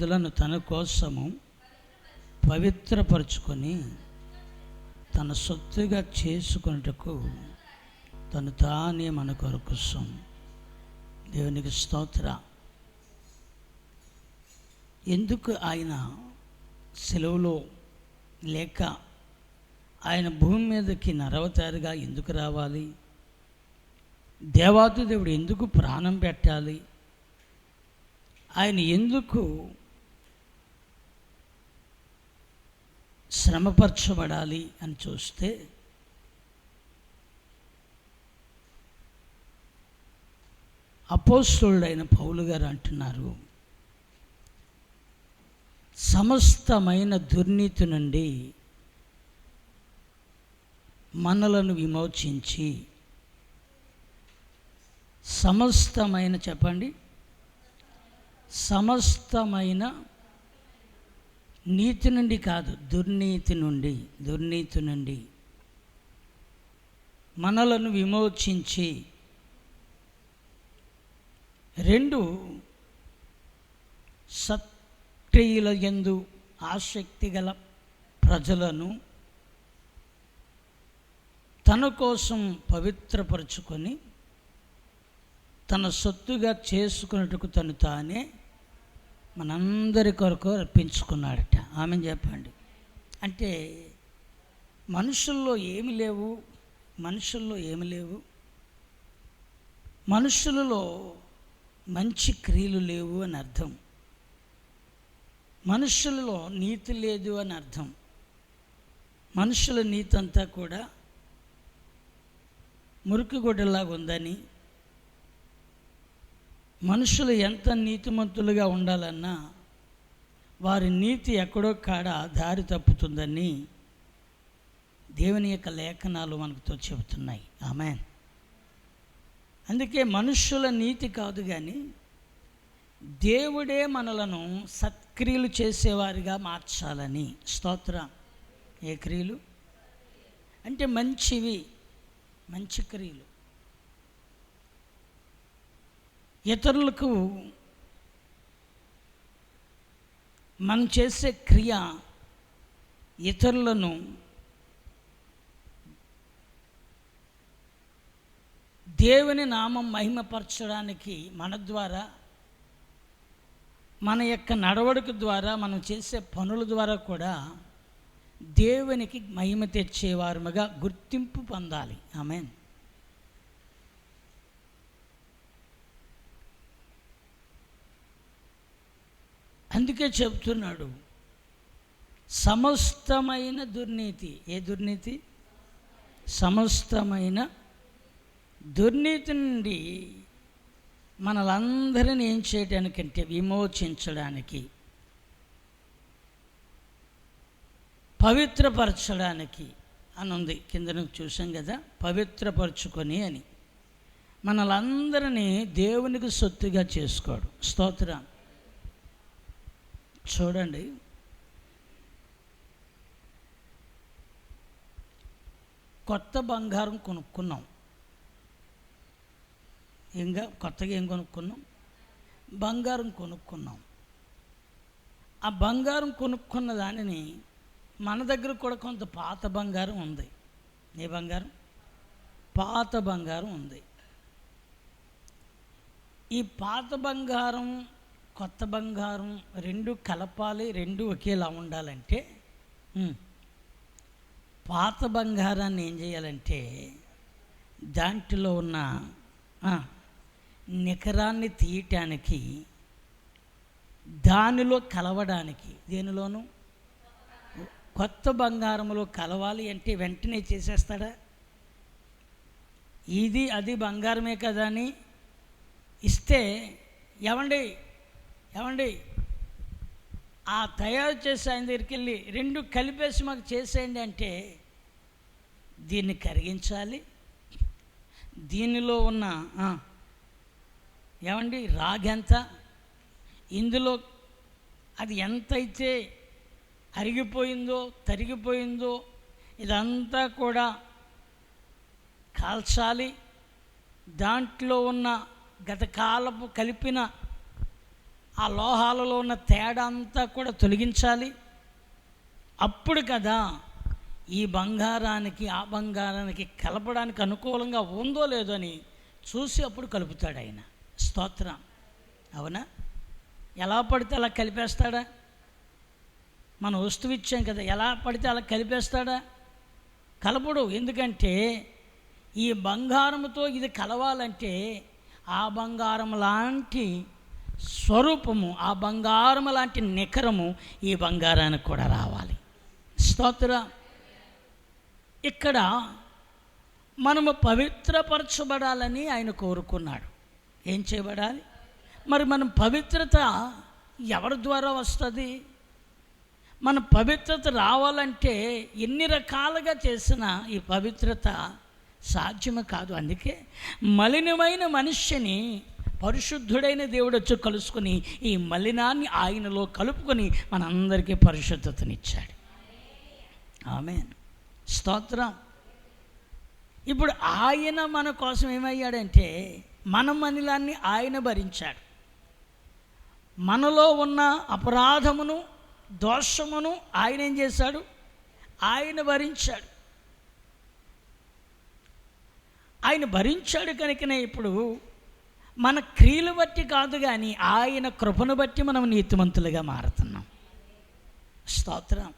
ప్రజలను తన కోసము పవిత్రపరుచుకొని తన సొత్తుగా చేసుకొనుటకు తను తానే మన కొరకు దేవునికి స్తోత్ర. ఎందుకు ఆయన సెలవులో లేక ఆయన భూమి మీదకి నరవతారుగా ఎందుకు రావాలి? దేవాది దేవుడు ఎందుకు ప్రాణం పెట్టాలి? ఆయన ఎందుకు శ్రమపరచబడాలి అని చూస్తే, అపోస్తలుడైన పౌలు గారు అంటున్నారు, సమస్తమైన దుర్నీతి నుండి మనలను విమోచించి సమస్తమైన సమస్తమైన నీతి నుండి కాదు, దుర్నీతి నుండి మనలను విమోచించి 2 సత్క్రియల యందు ఆసక్తి గల ప్రజలను తన కోసం పవిత్రపరుచుకొని తన సొత్తుగా చేసుకున్నట్టుకు తను తానే మనందరి కొరకు అర్పించుకున్నాడట. ఆమెను చెప్పండి. అంటే మనుషుల్లో ఏమి లేవు, మనుషులలో మంచి క్రియలు లేవు అని అర్థం, మనుషులలో నీతి లేదు అని అర్థం. మనుషుల నీతి అంతా కూడా మురికిగొడ్డలాగా ఉందని, మనుషులు ఎంత నీతిమంతులుగా ఉండాలన్నా వారి నీతి ఎక్కడో కాడ దారి తప్పుతుందని దేవుని యొక్క లేఖనాలు మనకుతో చెబుతున్నాయి. ఆమేన్. అందుకే మనుషుల నీతి కాదు కానీ దేవుడే మనలను సత్క్రియలు చేసేవారిగా మార్చాలని. స్తోత్రం. ఏ క్రియలు అంటే మంచి క్రియలు. ఇతరులకు మనం చేసే క్రియ ఇతరులను దేవుని నామం మహిమపరచడానికి మన ద్వారా, మన యొక్క నడవడిక ద్వారా, మనం చేసే పనుల ద్వారా కూడా దేవునికి మహిమ తెచ్చేవారుగా గుర్తింపు పొందాలి. ఆమేన్. అందుకే చెప్తున్నాడు, సమస్తమైన దుర్నీతి. ఏ దుర్నీతి? సమస్తమైన దుర్నీతి నుండి మనలందరినీ ఏం చేయడానికంటే విమోచించడానికి, పవిత్రపరచడానికి అని ఉంది. కింద చూసాం కదా, పవిత్రపరచుకొని అని. మనలందరినీ దేవునికి సొత్తుగా చేసుకోడు. స్తోత్రం. చూడండి, కొత్త బంగారం కొనుక్కున్నాం. ఇంకా కొత్తగా ఏం కొనుక్కున్నాం? బంగారం కొనుక్కున్నాం. ఆ బంగారం కొనుక్కున్న దానిని మన దగ్గర కూడా కొంత పాత బంగారం ఉంది. ఏ బంగారం? పాత బంగారం ఉంది. ఈ పాత బంగారం కొత్త బంగారం 2 కలపాలి, 2 ఒకేలా ఉండాలంటే పాత బంగారాన్ని ఏం చేయాలంటే దాంట్లో ఉన్న నికరాన్ని తీయటానికి, దానిలో కలవడానికి, దేనిలోనూ కొత్త బంగారంలో కలవాలి అంటే వెంటనే చేసేస్తాడా? ఇది అది బంగారమే కదా అని ఇస్తే, ఏమండి ఆ తయారు చేసి ఆయన దగ్గరికి వెళ్ళి 2 కలిపేసి మాకు చేసేయండి అంటే, దీన్ని కరిగించాలి, దీనిలో ఉన్న రాగెంత, ఇందులో అది ఎంతైతే అరిగిపోయిందో తరిగిపోయిందో ఇదంతా కూడా కాల్చాలి. దాంట్లో ఉన్న గత కాలపు కలిపిన ఆ లోహాలలో ఉన్న తేడా అంతా కూడా తొలగించాలి. అప్పుడు కదా ఈ బంగారానికి ఆ బంగారానికి కలపడానికి అనుకూలంగా ఉందో లేదో అని చూసి అప్పుడు కలుపుతాడు ఆయన. స్తోత్రం. అవునా? ఎలా పడితే అలా కలిపేస్తాడా? మనం వస్తువు ఇచ్చాం కదా, ఎలా పడితే అలా కలిపేస్తాడా? కలపడు. ఎందుకంటే ఈ బంగారంతో ఇది కలవాలంటే ఆ బంగారం లాంటి స్వరూపము, ఆ బంగారం లాంటి నికరము ఈ బంగారానికి కూడా రావాలి. స్తోత్రం. ఇక్కడ మనము పవిత్రపరచబడాలని ఆయన కోరుకున్నాడు. ఏం చేయబడాలి? మరి మనం పవిత్రత ఎవరి ద్వారా వస్తుంది? మన పవిత్రత రావాలంటే ఎన్ని రకాలుగా చేసిన ఈ పవిత్రత సాధ్యము కాదు. అందుకే మలినమైన మనుష్యని పరిశుద్ధుడైన దేవుడు వచ్చి కలుసుకొని ఈ మలినాన్ని ఆయనలో కలుపుకొని మనందరికీ పరిశుద్ధతనిచ్చాడు. ఆమేన్. స్తోత్రం. ఇప్పుడు ఆయన మన కోసం ఏమయ్యాడంటే మన మలినాన్ని ఆయన భరించాడు. మనలో ఉన్న అపరాధమును దోషమును ఆయన ఏం చేశాడు? ఆయన భరించాడు. ఆయన భరించాడు కనుకనే ఇప్పుడు మన క్రియలు బట్టి కాదు కానీ ఆయన కృపను బట్టి మనం నీతిమంతులుగా మారుతున్నాం. స్తోత్రం.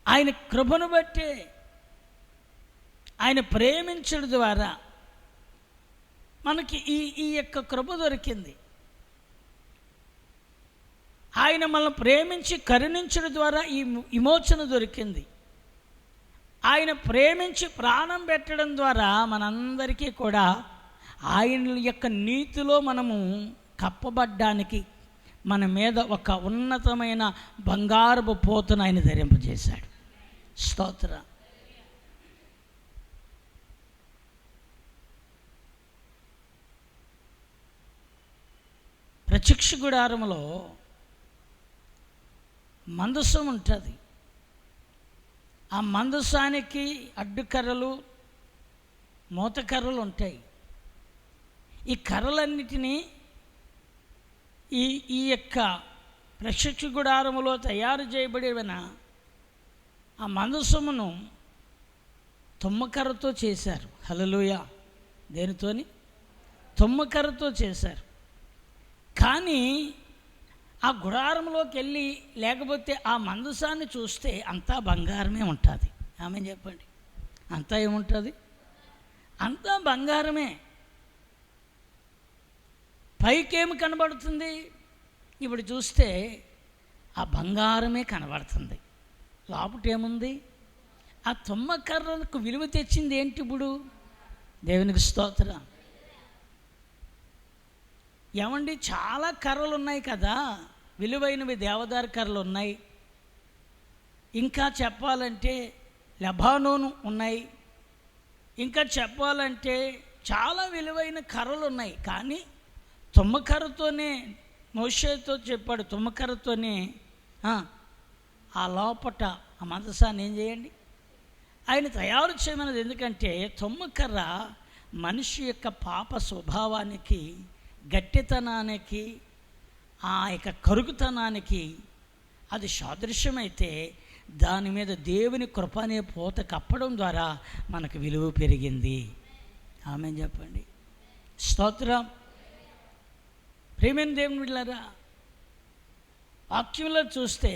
ఆయన కృపను బట్టే, ఆయన ప్రేమించడం ద్వారా మనకి ఈ యొక్క కృప దొరికింది. ఆయన మనల్ని ప్రేమించి కరుణించడం ద్వారా ఈ విమోచన దొరికింది. ఆయన ప్రేమించి ప్రాణం పెట్టడం ద్వారా మనందరికీ కూడా ఆయన యొక్క నీతిలో మనము కప్పబడ్డానికి మన మీద ఒక ఉన్నతమైన బంగారపు పోతును ఆయన ధరింపజేశాడు. స్తోత్ర. ప్రత్యక్ష గుడారములో మందసం ఉంటుంది. ఆ మందసానికి అడ్డుకర్రలు మూతకర్రలు ఉంటాయి. ఈ కర్రలన్నిటినీ ఈ యొక్క ప్రత్యక్ష గుడారములో తయారు చేయబడిన ఆ మందసమును తుమ్మకర్రతో చేశారు. హల్లెలూయా. దేనితోని? తుమ్మకర్రతో చేశారు. కానీ ఆ గుడారంలోకి వెళ్ళి లేకపోతే ఆ మందసాన్ని చూస్తే అంతా బంగారమే ఉంటుంది. ఆమె చెప్పండి, అంతా ఏముంటుంది? అంతా బంగారమే. పైకేమి కనబడుతుంది? ఇప్పుడు చూస్తే ఆ బంగారమే కనబడుతుంది. లోపట ఏముంది? ఆ తుమ్మకర్రకు విలువ తెచ్చింది ఏంటి? ఇప్పుడు దేవునికి స్తోత్రం. ఏమండి, చాలా కర్రలు ఉన్నాయి కదా, విలువైనవి దేవదారు కర్రలు ఉన్నాయి. ఇంకా చెప్పాలంటే లెబానోను ఉన్నాయి. ఇంకా చెప్పాలంటే చాలా విలువైన కర్రలు ఉన్నాయి. కానీ తుమ్మకర్రతోనే మోషేతో చెప్పాడు, తుమ్మకర్రతోనే ఆ లోపట ఆ మందసాన్ని ఏం చేయండి, ఆయన తయారు చేయమన్నది. ఎందుకంటే తుమ్మకర్ర మనిషి యొక్క పాప స్వభావానికి, గట్టితనానికి, ఆ యొక్క కరుగుతనానికి అది సాదృశ్యమైతే దాని మీద దేవుని కృప అనే పూత కప్పడం ద్వారా మనకు విలువ పెరిగింది. ఆమేన్ చెప్పండి. స్తోత్రం. ప్రియమైన దేవుని బిడ్డలారా, వాక్యంలో చూస్తే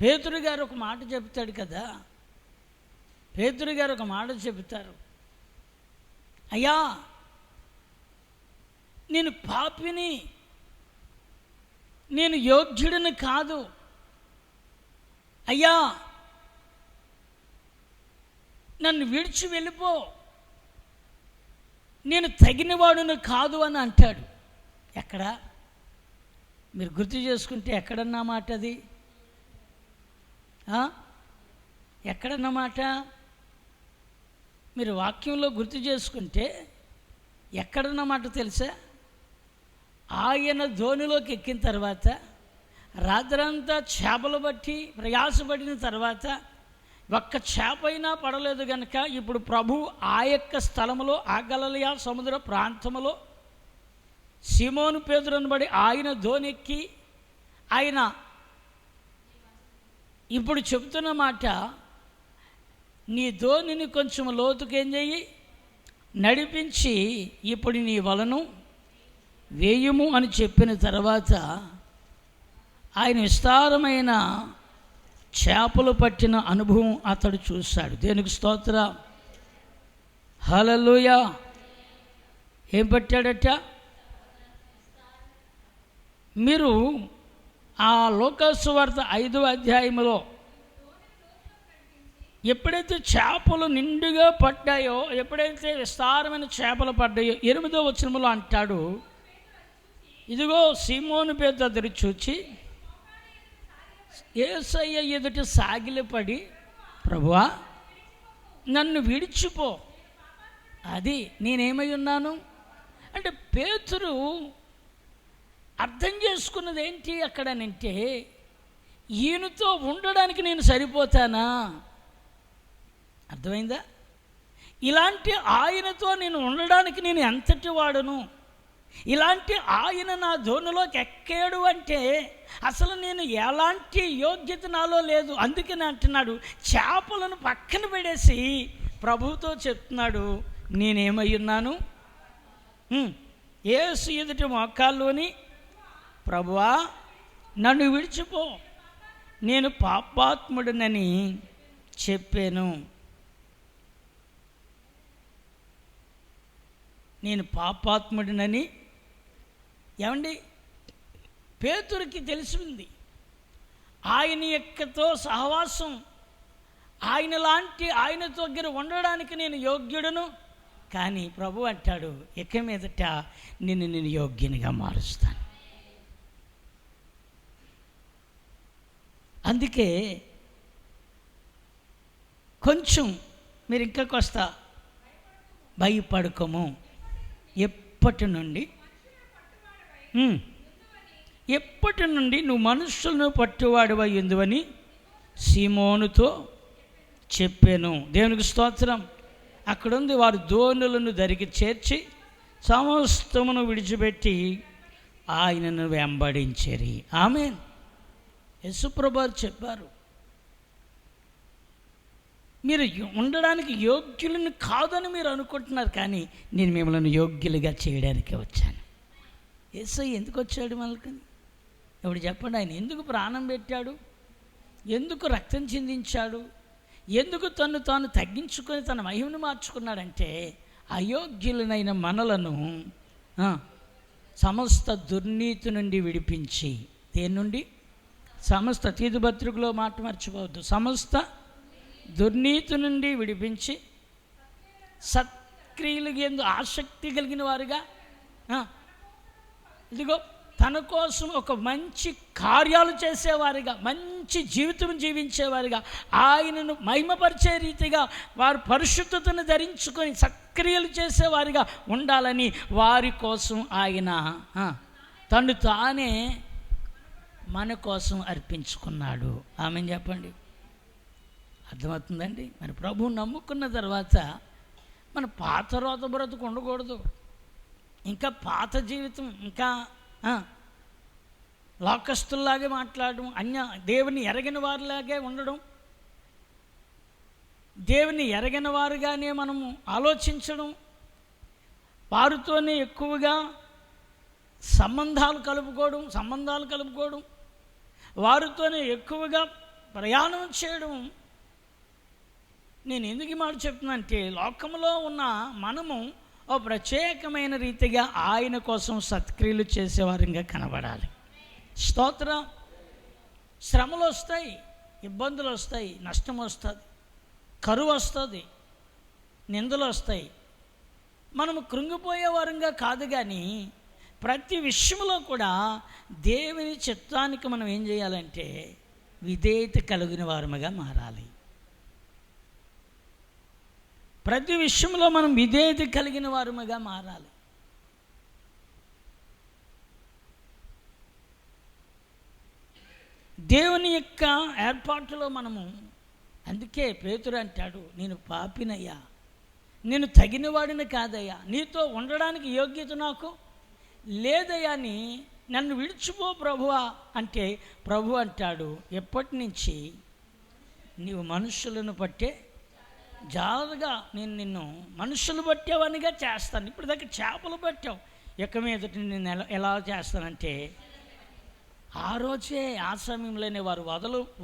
పేతురు గారు ఒక మాట చెప్తాడు కదా. పేతురు గారు ఒక మాట చెబుతారు, అయ్యా నేను పాపిని, నేను యోగ్యుడిని కాదు, అయ్యా నన్ను విడిచి వెళ్ళిపో, నేను తగినవాడును కాదు అని అంటాడు. ఎక్కడ? మీరు గుర్తు చేసుకుంటే ఎక్కడన్నా మాట అది? ఎక్కడన్నమాట? మీరు వాక్యంలో గుర్తు చేసుకుంటే ఎక్కడన్నమాట తెలుసా? ఆయన ధోనిలోకి ఎక్కిన తర్వాత రాత్రంతా చేపలు బట్టి ప్రయాసపడిన తర్వాత ఒక్క చేప అయినా పడలేదు కనుక ఇప్పుడు ప్రభు ఆ యొక్క స్థలములో, ఆ గలిలయ సముద్ర ప్రాంతములో సీమోను పేతురు అనబడి ఆయన ధోనెక్కి ఆయన ఇప్పుడు చెబుతున్న మాట, నీ ధోనిని కొంచెం లోతుకు ఏం చెయ్యి, నడిపించి ఇప్పుడు నీ వలను వేయుము అని చెప్పిన తర్వాత ఆయన విస్తారమైన చేపలు పట్టిన అనుభవం అతడు చూశాడు. దేనికి స్తోత్ర, హల్లెలూయా. ఏం పట్టాడట? మీరు ఆ లోకాసు వార్త 5వ అధ్యాయంలో ఎప్పుడైతే చేపలు నిండుగా పడ్డాయో, ఎప్పుడైతే విస్తారమైన చేపలు పడ్డాయో 8వ వచనంలో అంటాడు, ఇదిగో సీమోను పేతురు దగ్గర చూచి యేసయ్య ఎదుట సాగిలపడి, ప్రభువా నన్ను విడిచిపో, అది నేనేమై ఉన్నాను అంటే, పేతురు అర్థం చేసుకున్నది ఏంటి అక్కడనంటే, ఈయనతో ఉండడానికి నేను సరిపోతానా? అర్థమైందా? ఇలాంటి ఆయనతో నేను ఉండడానికి నేను ఎంతటి వాడును, ఇలాంటి ఆయన నా ధోనిలోకి ఎక్కాడు అంటే అసలు నేను ఎలాంటి యోగ్యత నాలో లేదు. అందుకని అంటున్నాడు, చేపలను పక్కన పెడేసి ప్రభువుతో చెప్తున్నాడు, నేనేమై ఉన్నాను, యేసు ఎదుటి మోకాల్లోని, ప్రభువా నన్ను విడిచిపో, నేను పాపాత్ముడినని చెప్పాను. నేను పాపాత్ముడినని. ఏమండి, పేతురుకి తెలిసింది ఆయన యొక్కతో సహవాసం, ఆయన లాంటి ఆయన దగ్గర ఉండడానికి నేను యోగ్యుడును. కానీ ప్రభు అంటాడు, ఇక మీదట నేను యోగ్యునిగా మారుస్తాను. అందుకే కొంచెం మీరు ఇంకా కొస్త భయపడుకోము, ఎప్పటి నుండి నువ్వు మనుషులను పట్టువాడివై ఎందువని సీమోనుతో చెప్పాను. దేవునికి స్తోత్రం. అక్కడుంది, వారు ధోనులను దరికి చేర్చి సమస్తమును విడిచిపెట్టి ఆయనను వెంబడించిరి. ఆమేన్. యేసుప్రభు చెప్పారు, మీరు ఉండడానికి యోగ్యులను కాదని మీరు అనుకుంటున్నారు, కానీ నేను మిమ్మల్ని యోగ్యులుగా చేయడానికి వచ్చాను. యేసయ్య ఎందుకు వచ్చాడు మనకని? ఇప్పుడు చెప్పండి, ఆయన ఎందుకు ప్రాణం పెట్టాడు, ఎందుకు రక్తం చిందించాడు, ఎందుకు తను తాను తగ్గించుకొని తన మహిమను మార్చుకున్నాడంటే, అయోగ్యులనైన మనలను సమస్త దుర్నీతి నుండి విడిపించి, దేని నుండి? సమస్త తీతుపత్రికలో మాట మర్చిపోవద్దు, సమస్త దుర్నీతి నుండి విడిపించి సత్క్రియలకు ఎందు ఆసక్తి కలిగిన వారుగా, ఇదిగో తన కోసం ఒక మంచి కార్యాలు చేసేవారిగా, మంచి జీవితం జీవించేవారిగా, ఆయనను మహిమపరిచే రీతిగా వారు పరిశుద్ధతను ధరించుకొని సత్క్రియలు చేసేవారిగా ఉండాలని వారి కోసం ఆయన తను తానే మన కోసం అర్పించుకున్నాడు. ఆమెను చెప్పండి. అర్థమవుతుందండి? మరి ప్రభువు నమ్ముకున్న తర్వాత మన పాత రోత బ్రతుకు ఉండకూడదు, ఇంకా పాత జీవితం, ఇంకా లోకస్తుల్లాగే మాట్లాడడం, దేవుని ఎరగిన వారిలాగే ఉండడం, దేవుని ఎరగిన వారుగానే మనము ఆలోచించడం, వారితోనే ఎక్కువగా సంబంధాలు కలుపుకోవడం, వారితోనే ఎక్కువగా ప్రయాణం చేయడం. నేను ఎందుకు ఈ మాట చెప్తున్నానంటే, లోకంలో ఉన్న మనము ఓ ప్రత్యేకమైన రీతిగా ఆయన కోసం సత్క్రియలు చేసేవారిగా కనబడాలి. స్తోత్రం. శ్రమలు వస్తాయి, ఇబ్బందులు వస్తాయి, నష్టం వస్తుంది, కరువు వస్తుంది, నిందలు వస్తాయి. మనము కృంగిపోయేవారంగా కాదు, కానీ ప్రతి విషయంలో కూడా దేవుని చిత్తానికి మనం ఏం చేయాలంటే విధేయత కలిగిన వారముగా మారాలి. ప్రతి విషయంలో మనం విధేయత కలిగిన వారముగా మారాలి. దేవుని యొక్క ఏర్పాటులో మనము అందుకే పేతురు అంటాడు, నేను పాపినయ్యా, నేను తగినవాడిని కాదయ్యా, నీతో ఉండడానికి యోగ్యత నాకు లేదయ్యా అని నన్ను విడిచిపో ప్రభువా అంటే, ప్రభు అంటాడు, ఎప్పటి నుంచి నీవు మనుషులను పట్టే జాగ్రత్తగా నేను నిన్ను మనుషులు పట్టేవానిగా చేస్తాను. ఇప్పుడు దగ్గర చేపలు పట్టావు, ఇక మీదటి నేను ఎలా చేస్తానంటే, ఆ రోజే ఆ సమయంలోనే వారు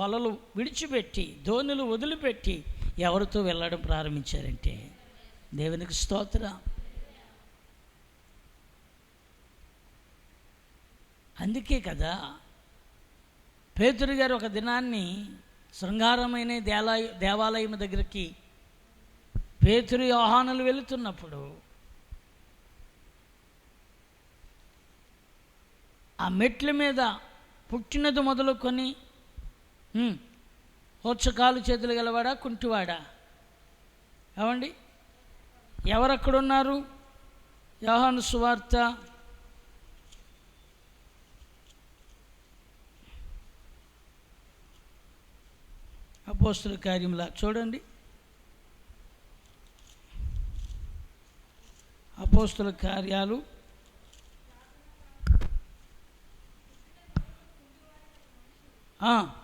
వలలు విడిచిపెట్టి ధోనులు వదిలిపెట్టి ఎవరితో వెళ్ళడం ప్రారంభించారంటే, దేవునికి స్తోత్రం. అందుకే కదా పేతురు గారు ఒక దినాన్ని శృంగారమైన దేవాలయం దగ్గరికి పేతురు యోహానులు వెళుతున్నప్పుడు ఆ మెట్ల మీద పుట్టినది మొదలుకొని కాలు చేతులు గలవాడా కుంటివాడా, ఏమండి ఎవరక్కడున్నారు? యోహాను సువార్త అపోస్తుల కార్యములా చూడండి, అపోస్తుల కార్యాలు 6